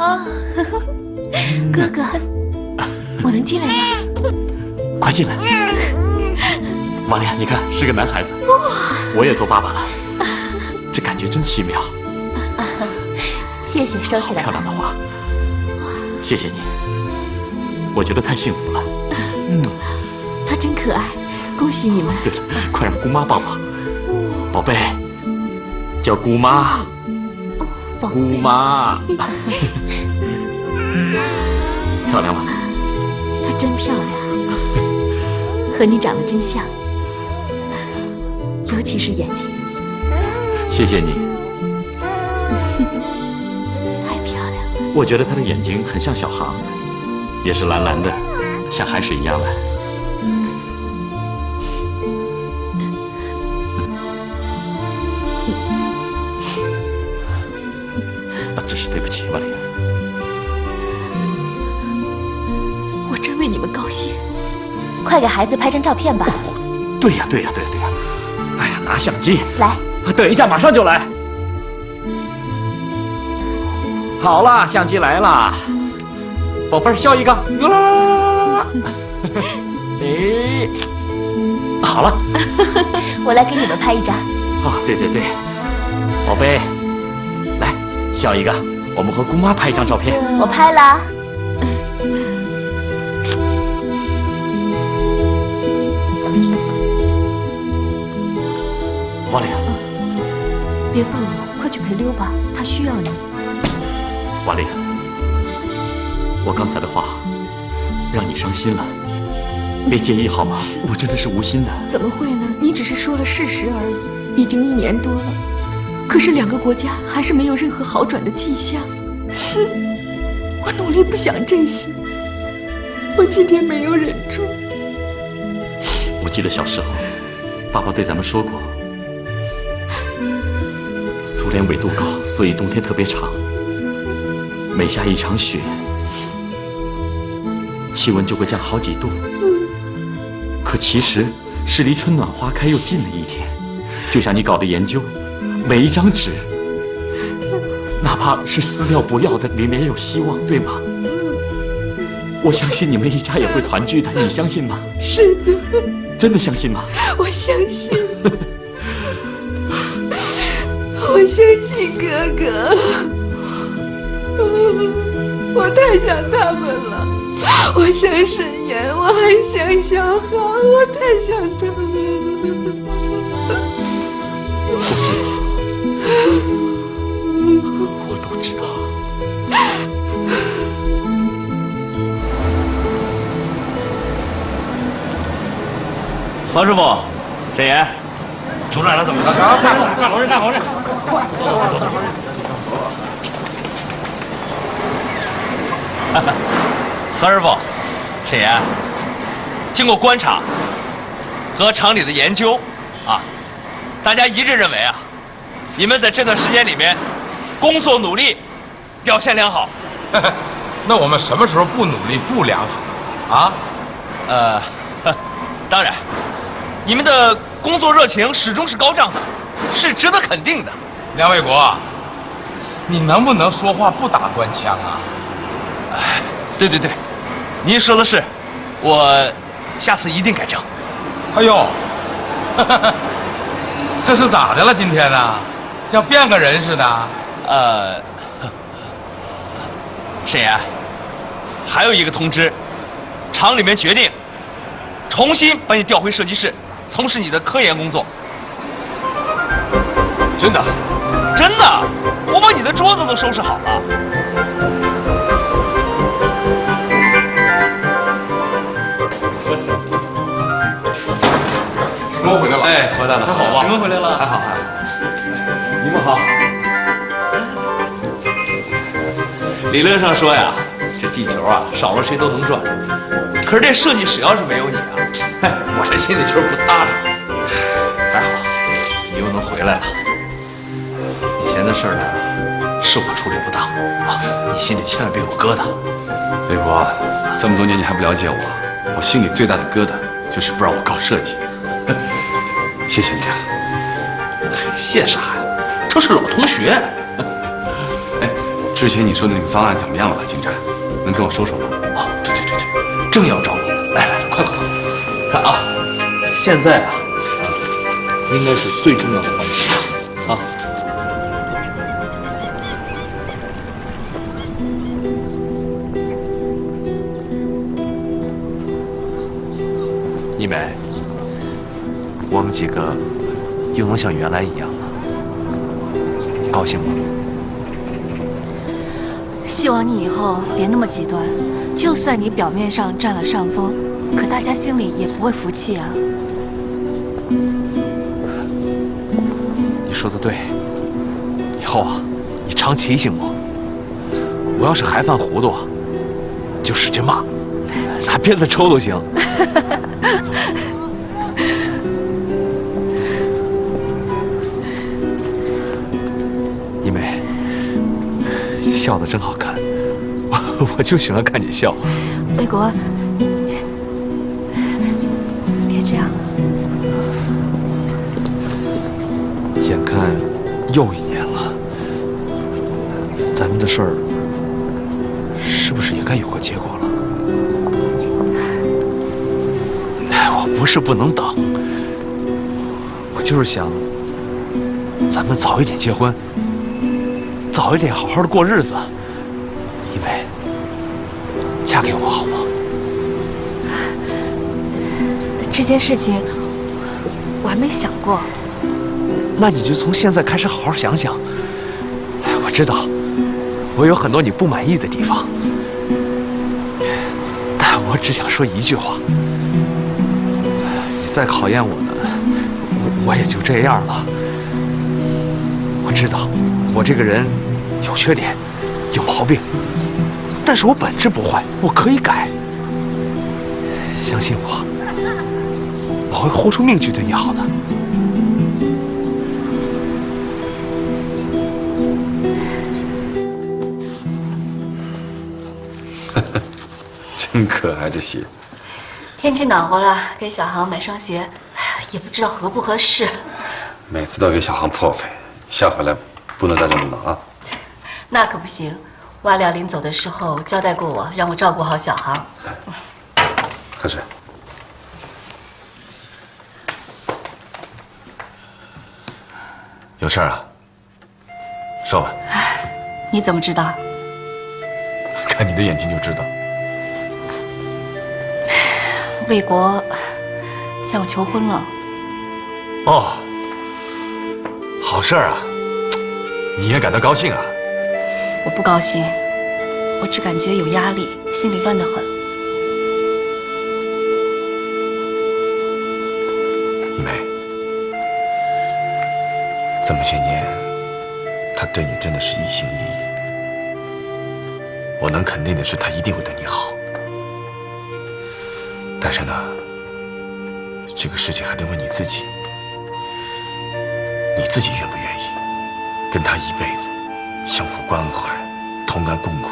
啊，哥哥，我能进来吗？快进来。玛利亚，你看是个男孩子，我也做爸爸了，这感觉真奇妙。谢谢，收起来。好漂亮的花，谢谢你，我觉得太幸福了。他真可爱，恭喜你们。对了，快让姑妈抱抱，宝贝，叫姑妈。姑妈，漂亮吗？她真漂亮，和你长得真像，尤其是眼睛。谢谢你。太漂亮了。我觉得她的眼睛很像小航，也是蓝蓝的，像海水一样蓝。真是对不起，玛利亚。我真为你们高兴。快给孩子拍张照片吧。对呀。哎呀，拿相机。来。等一下，马上就来。好了，相机来了。宝贝儿，笑一个。哎，好了。我来给你们拍一张。对，宝贝。笑一个，我们和姑妈拍一张照片。我拍了。玛利亚，别送我，快去陪溜吧，他需要你。玛利亚，我刚才的话让你伤心了，别介意好吗？我真的是无心的。怎么会呢？你只是说了事实而已，已经1年多了。可是2个国家还是没有任何好转的迹象。我努力不想珍惜，我今天没有忍住。我记得小时候，爸爸对咱们说过，苏联纬度高，所以冬天特别长。每下一场雪，气温就会降好几度。可其实是离春暖花开又近了一天。就像你搞的研究。每一张纸，哪怕是撕掉不要的，里面也有希望，对吗？我相信你们一家也会团聚的，你相信吗？是的。真的相信吗？我相信。我相信哥哥。我太想他们了，我想沈岩，我还想小航，我太想他们了。我都知道。黄师傅，沈岩，出来了，怎么了？干活去！走。何师傅，沈岩，经过观察和厂里的研究，大家一致认为你们在这段时间里面工作努力，表现良好。那我们什么时候不努力不良好？当然，你们的工作热情始终是高涨的，是值得肯定的。梁卫国，你能不能说话不打官腔啊？对，您说的是，我下次一定改正。哎呦，这是咋的了？今天呢，像变个人似的？沈岩，还有一个通知，厂里面决定重新把你调回设计室，从事你的科研工作。真的？真的，我把你的桌子都收拾好了。你们回来了？哎，回来了，还好吧？你们回来了？还好。你们好。理论上说呀，这地球少了谁都能转，可是这设计室要是没有你我这心里就是不踏实。还好，你又能回来了。以前的事儿呢，是我处理不当你心里千万别有疙瘩。卫国，这么多年你还不了解我，我心里最大的疙瘩就是不让我搞设计。谢谢你啊！谢啥呀？都是老同学。哎，之前你说的那个方案怎么样了，金战？能跟我说说吗？哦，对，正要找你呢。来，快，看啊！现在啊，应该是最重要的环节啊。一梅，我们几个又能像原来一样了，你高兴吗？希望你以后别那么极端，就算你表面上占了上风，可大家心里也不会服气啊。你说的对，以后啊，你常提醒我，我要是还犯糊涂，就使劲骂，拿鞭子抽都行。一梅，笑得真好看，我就喜欢看你笑。魏国，你别这样。眼看又1年了，咱们的事儿是不是也该有个结果了？我不是不能等，我就是想咱们早一点结婚，早一点好好的过日子。一梅，嫁给我好吗？这件事情我还没想过。那你就从现在开始好好想想。我知道，我有很多你不满意的地方，但我只想说一句话：你再考验我呢，我也就这样了。我知道，我这个人有缺点，有毛病，但是我本质不坏，我可以改。相信我，我会豁出命去对你好的。真可爱，这鞋。天气暖和了，给小航买双鞋，也不知道合不合适。每次都给小航破费，下回来不能再这么闹啊！那可不行，瓦廖临走的时候交代过我，让我照顾好小航。喝水。有事儿啊？说吧。你怎么知道？看你的眼睛就知道。魏国向我求婚了。哦，好事儿啊！你也感到高兴啊？我不高兴，我只感觉有压力，心里乱得很。一梅，这么些年，他对你真的是一心一意。我能肯定的是，他一定会对你好。但是呢，这个事情还得问你自己，你自己愿不愿意跟他一辈子相互关怀、同甘共苦？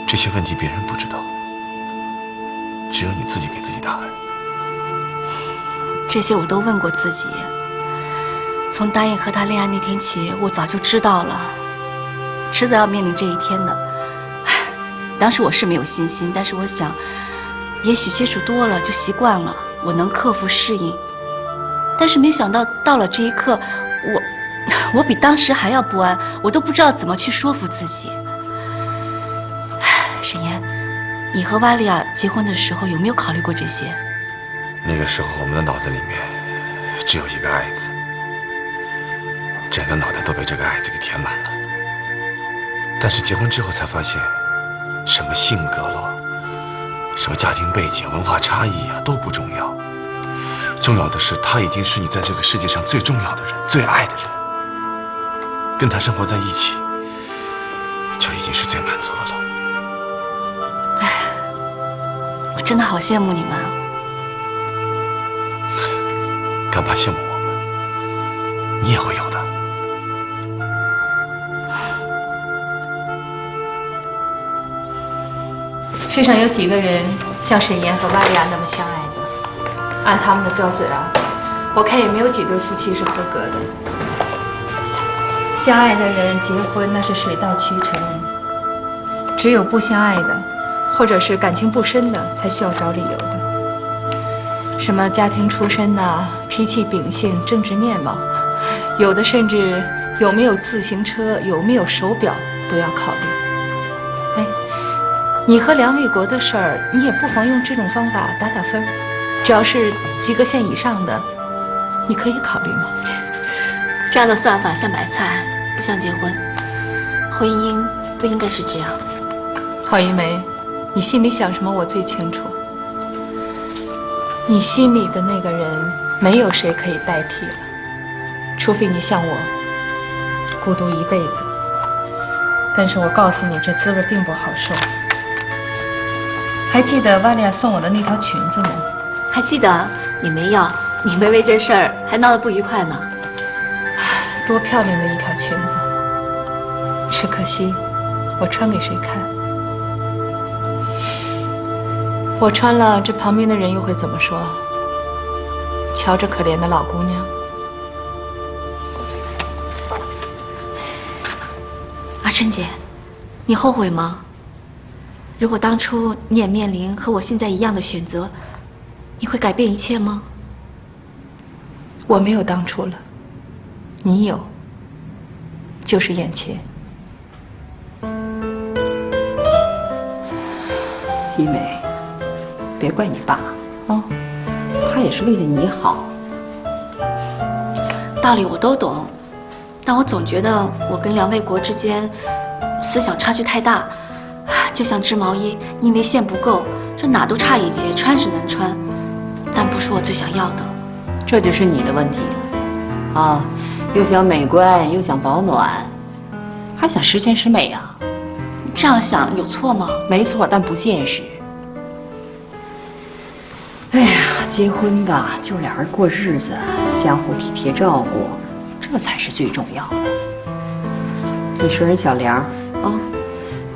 这些问题别人不知道，只有你自己给自己答案。这些我都问过自己。从答应和他恋爱那天起，我早就知道了，迟早要面临这一天的。当时我是没有信心，但是我想，也许接触多了就习惯了，我能克服适应。但是没想到到了这一刻，我比当时还要不安，我都不知道怎么去说服自己。沈岩，你和瓦利亚结婚的时候有没有考虑过这些？那个时候我们的脑子里面只有一个爱字，整个脑袋都被这个爱字给填满了。但是结婚之后才发现，什么性格咯，什么家庭背景、文化差异啊都不重要，重要的是他已经是你在这个世界上最重要的人、最爱的人。跟他生活在一起，就已经是最满足的了。我真的好羡慕你们啊！干嘛羡慕我们？你也会有的。世上有几个人像沈岩和瓦利亚那么相爱的？按他们的标准啊，我看也没有几对夫妻是合格的。相爱的人结婚那是水到渠成，只有不相爱的，或者是感情不深的，才需要找理由的。什么家庭出身呐、脾气秉性、政治面貌，有的甚至有没有自行车、有没有手表都要考虑。哎，你和梁卫国的事儿，你也不妨用这种方法打打分，只要是及格线以上的，你可以考虑吗？这样的算法像买菜，不像结婚。婚姻不应该是这样。郝一梅，你心里想什么我最清楚。你心里的那个人，没有谁可以代替了，除非你像我，孤独一辈子。但是我告诉你，这滋味并不好受。还记得瓦利亚送我的那条裙子吗？还记得，你没要，你们为这事儿还闹得不愉快呢。多漂亮的一条裙子，只可惜我穿给谁看？我穿了，这旁边的人又会怎么说？瞧这可怜的老姑娘。阿春姐，你后悔吗？如果当初你也面临和我现在一样的选择，你会改变一切吗？我没有当初了，你有，就是眼前。一梅，别怪你爸啊，他也是为了你好。道理我都懂，但我总觉得我跟梁卫国之间思想差距太大，就像织毛衣，因为线不够，这哪都差一截，穿是能穿，但不是我最想要的。这就是你的问题了，啊，又想美观，又想保暖，还想十全十美啊。这样想有错吗？没错，但不现实。哎呀，结婚吧，就俩人过日子，相互体贴照顾，这才是最重要的。你说人小梁啊，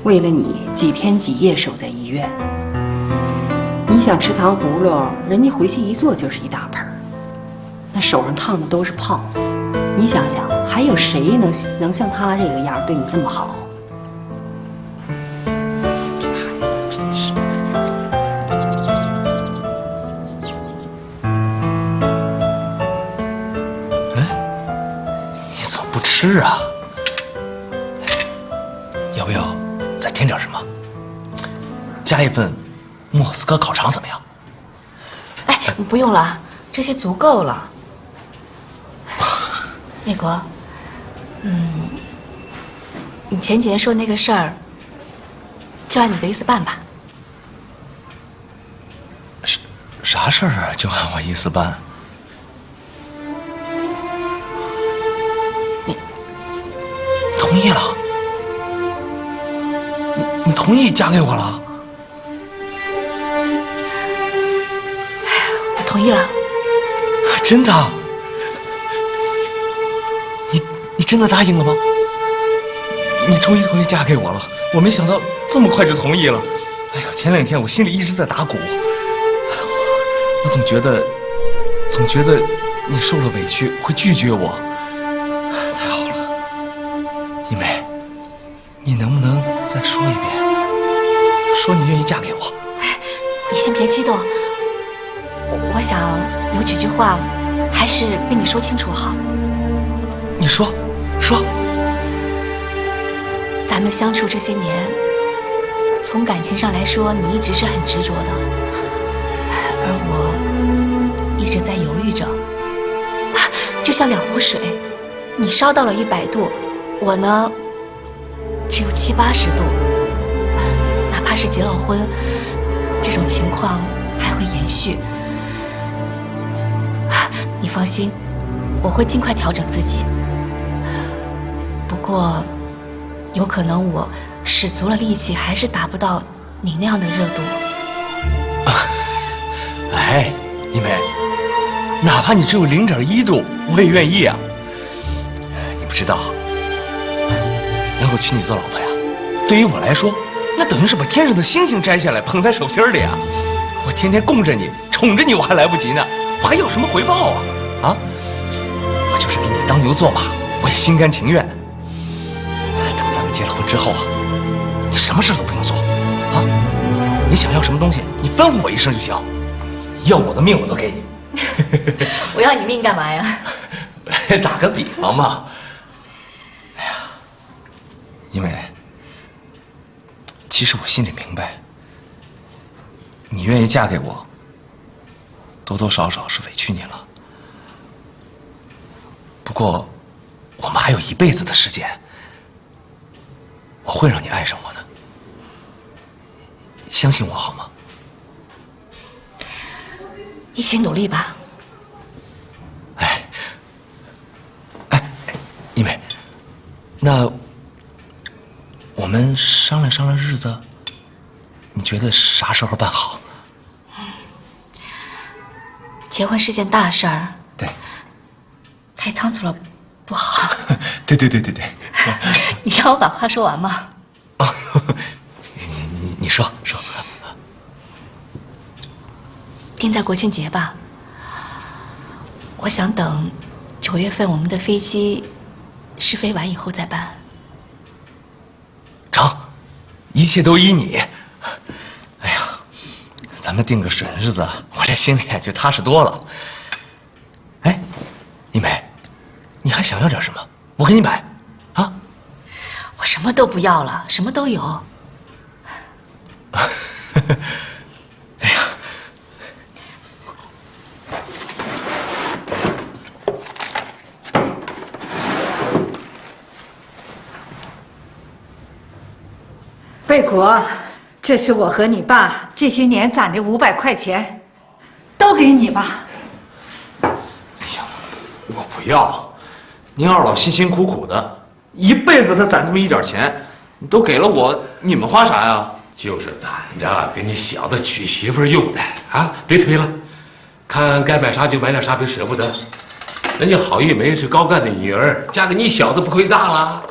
为了你几天几夜守在医院，你想吃糖葫芦，人家回去一做就是一大盆，那手上烫的都是泡。你想想，还有谁能像他这个样对你这么好？这孩子真是。你怎么不吃啊？要不要再添点什么？加一份莫斯科烤肠怎么样？哎，不用了，这些足够了。卫国，你前几天说那个事儿，就按你的意思办吧。啥事儿啊？就按我意思办？你同意了？你同意嫁给我了？我同意了。真的？你真的答应了吗？你终于同意嫁给我了，我没想到这么快就同意了。哎呀，前2天我心里一直在打鼓，我总觉得你受了委屈会拒绝我。太好了，一梅，你能不能再说一遍，说你愿意嫁给我？你先别激动，我想有几句话，还是跟你说清楚好。你说。咱们相处这些年，从感情上来说，你一直是很执着的，而我一直在犹豫着。就像2壶水，你烧到了100度，我呢只有70、80度。哪怕是结了婚，这种情况还会延续。你放心，我会尽快调整自己。不过，有可能我使足了力气，还是达不到你那样的热度。哎，一梅，哪怕你只有0.1度，我也愿意啊。你不知道，能够娶你做老婆呀，对于我来说，那等于是把天上的星星摘下来捧在手心里啊！我天天供着你，宠着你，我还来不及呢，我还要什么回报啊？啊！我就是给你当牛做马，我也心甘情愿。等咱们结了婚之后啊，你什么事都不用做，啊？你想要什么东西，你吩咐我一声就行。要我的命我都给你。我要你命干嘛呀？打个比方嘛。哎呀，因为其实我心里明白，你愿意嫁给我，多多少少是委屈你了。不过，我们还有一辈子的时间，我会让你爱上我的，相信我好吗？一起努力吧。一梅，那我们商量商量日子，你觉得啥时候办好？结婚是件大事儿，对，太仓促了不好。对。你让我把话说完吗？你说。定在国庆节吧。我想等9月份我们的飞机试飞完以后再办。成，一切都依你。哎呀，咱们定个准日子，我这心里就踏实多了。哎，一梅，你还想要点什么？我给你买，啊？我什么都不要了，什么都有。贝果，这是我和你爸这些年攒的500块钱，都给你吧。哎呀，我不要！您二老辛辛苦苦的，一辈子他攒这么一点钱，都给了我，你们花啥呀？就是攒着给你小的娶媳妇用的啊！别推了，看该买啥就买点啥，别舍不得。人家郝玉梅是高干的女儿，嫁给你小子不亏大了。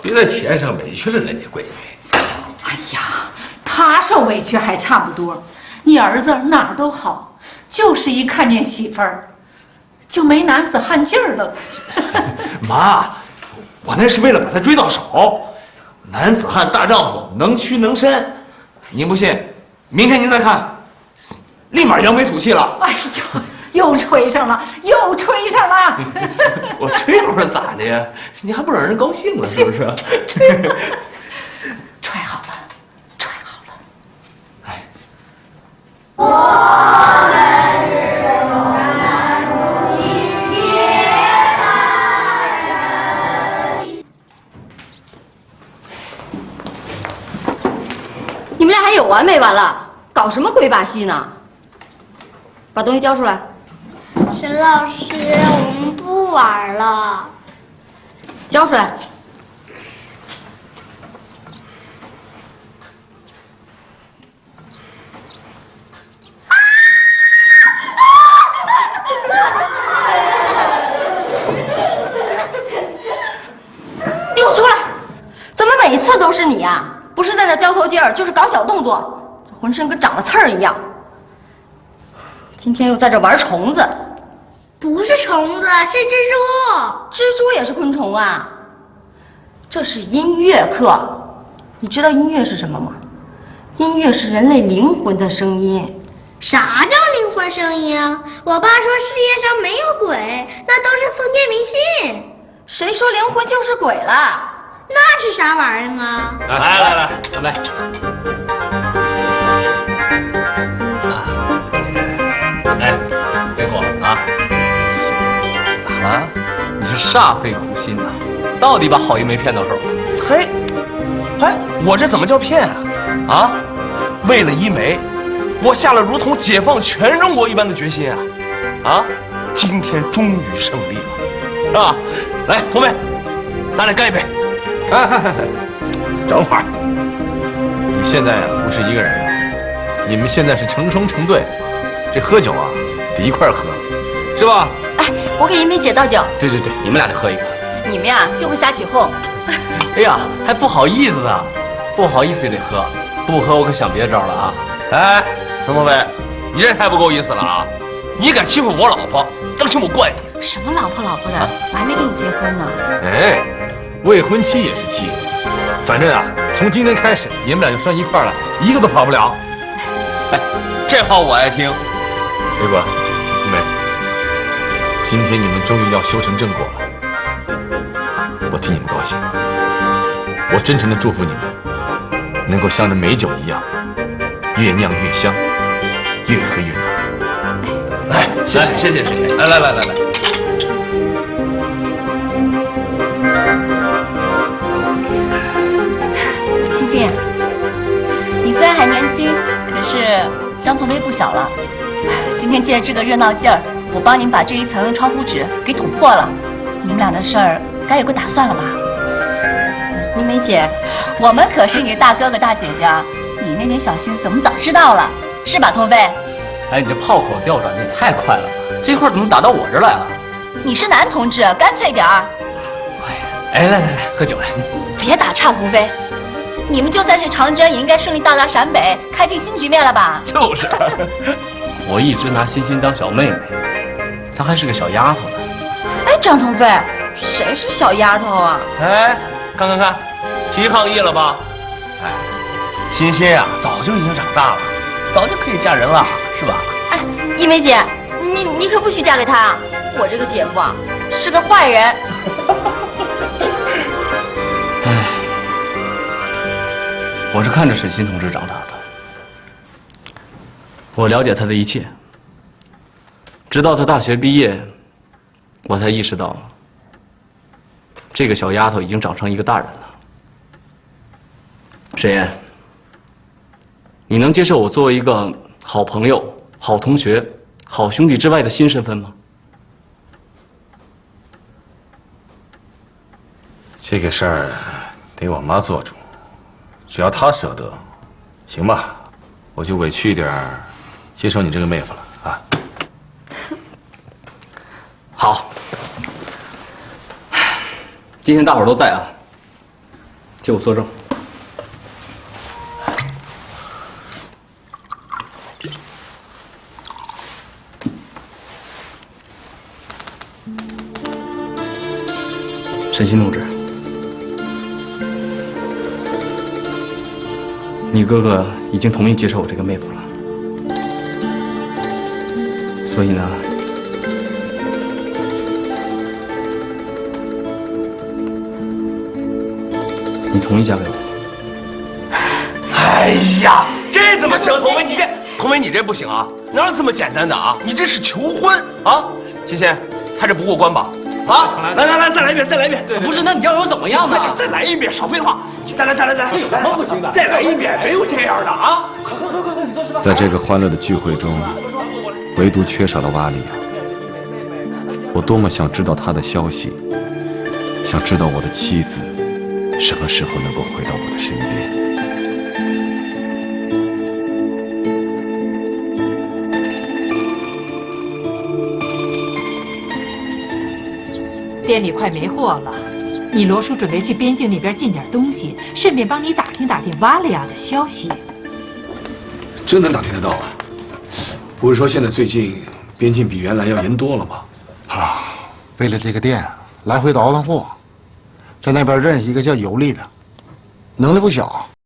别在钱上委屈了人家闺女。哎呀，他受委屈还差不多，你儿子哪儿都好，就是一看见媳妇儿，就没男子汉劲儿了。妈，我那是为了把他追到手。男子汉大丈夫，能屈能伸。您不信，明天您再看，立马扬眉吐气了。哎呦，又吹上了，又吹上了。我吹会儿咋的呀？你还不让人高兴了是不是？揣好了，揣好了。哎，我们是共产主义接班人。你们俩还有完没完了？搞什么鬼把戏呢？把东西交出来。沈老师，我们不玩了。交出来。你给我出来！怎么每次都是你呀？不是在那交头接耳，就是搞小动作，这浑身跟长了刺儿一样。今天又在这玩虫子。不是虫子，是蜘蛛。蜘蛛也是昆虫啊。这是音乐课，你知道音乐是什么吗？音乐是人类灵魂的声音。啥叫灵魂声音啊？我爸说世界上没有鬼，那都是封建迷信。谁说灵魂就是鬼了？那是啥玩意儿啊？来，准备。哎，别过啊！咋了？你是煞费苦心呐，到底把郝玉梅骗到手了？嘿，哎，我这怎么叫骗啊？啊，为了一梅，我下了如同解放全中国一般的决心啊！啊，今天终于胜利了，啊！来，同学，咱俩干一杯！等会儿，你现在呀不是一个人了，你们现在是成双成对，这喝酒啊得一块喝，是吧？哎，我给一梅姐倒酒。对，你们俩得喝一个。你们呀就会瞎起哄。哎呀，还不好意思啊，不好意思也得喝，不喝我可想别的招了啊！哎，陈同伟，你这太不够意思了啊！你敢欺负我老婆，当心我惯你！什么老婆的，我还没跟你结婚呢。哎，未婚妻也是妻，反正啊，从今天开始，你们俩就拴一块儿了，一个都跑不了。哎，这话我爱听。水果，一梅，今天你们终于要修成正果了，我替你们高兴。我真诚的祝福你们，能够像这美酒一样，越酿越香，越喝越浓。来，谢谢，来。欣欣，你虽然还年轻，可是张同飞不小了。今天借着这个热闹劲儿，我帮你们把这一层窗户纸给捅破了，你们俩的事儿该有个打算了吧？一梅姐，我们可是你的大哥哥大姐姐啊，你那点小心思我们早知道了，是吧，同飞？哎，你这炮口调转的也太快了吧！这块怎么打到我这儿来了？你是男同志，干脆点儿。哎，来，喝酒来。别打岔，同飞。你们就算是长征，也应该顺利到达陕北，开辟新局面了吧？就是。我一直拿欣欣当小妹妹，她还是个小丫头呢。哎，张同飞，谁是小丫头啊？哎，看，提抗议了吧？哎，欣欣啊，早就已经长大了，早就可以嫁人了，是吧？哎，一梅姐，你可不许嫁给他，我这个姐夫啊是个坏人。哎，我是看着沈欣同志长大的。我了解他的一切，直到他大学毕业，我才意识到，这个小丫头已经长成一个大人了。沈岩，你能接受我作为一个好朋友、好同学、好兄弟之外的新身份吗？这个事儿得我妈做主，只要她舍得，行吧，我就委屈一点儿。接受你这个妹夫了啊！好，今天大伙儿都在啊，替我作证。沈欣同志，你哥哥已经同意接受我这个妹夫了。所以呢，你同意嫁给我？哎呀，这怎么行？同飞，你这不行啊！哪有这么简单的啊？你这是求婚啊！欣欣，他这不过关吧？啊！来，再来一遍！不是，那你要我怎么样呢？再来一遍，少废话！再来！这有什么不行的？再来一遍，没有这样的啊！快，你都知道。在这个欢乐的聚会中，唯独缺少了瓦里亚。我多么想知道他的消息，想知道我的妻子什么时候能够回到我的身边。店里快没货了，你罗叔准备去边境那边进点东西，顺便帮你打听瓦里亚的消息。真能打听得到啊？不是说现在最近边境比原来要严多了吗？啊，为了这个店，来回倒腾货，在那边认识一个叫尤利的，能力不小。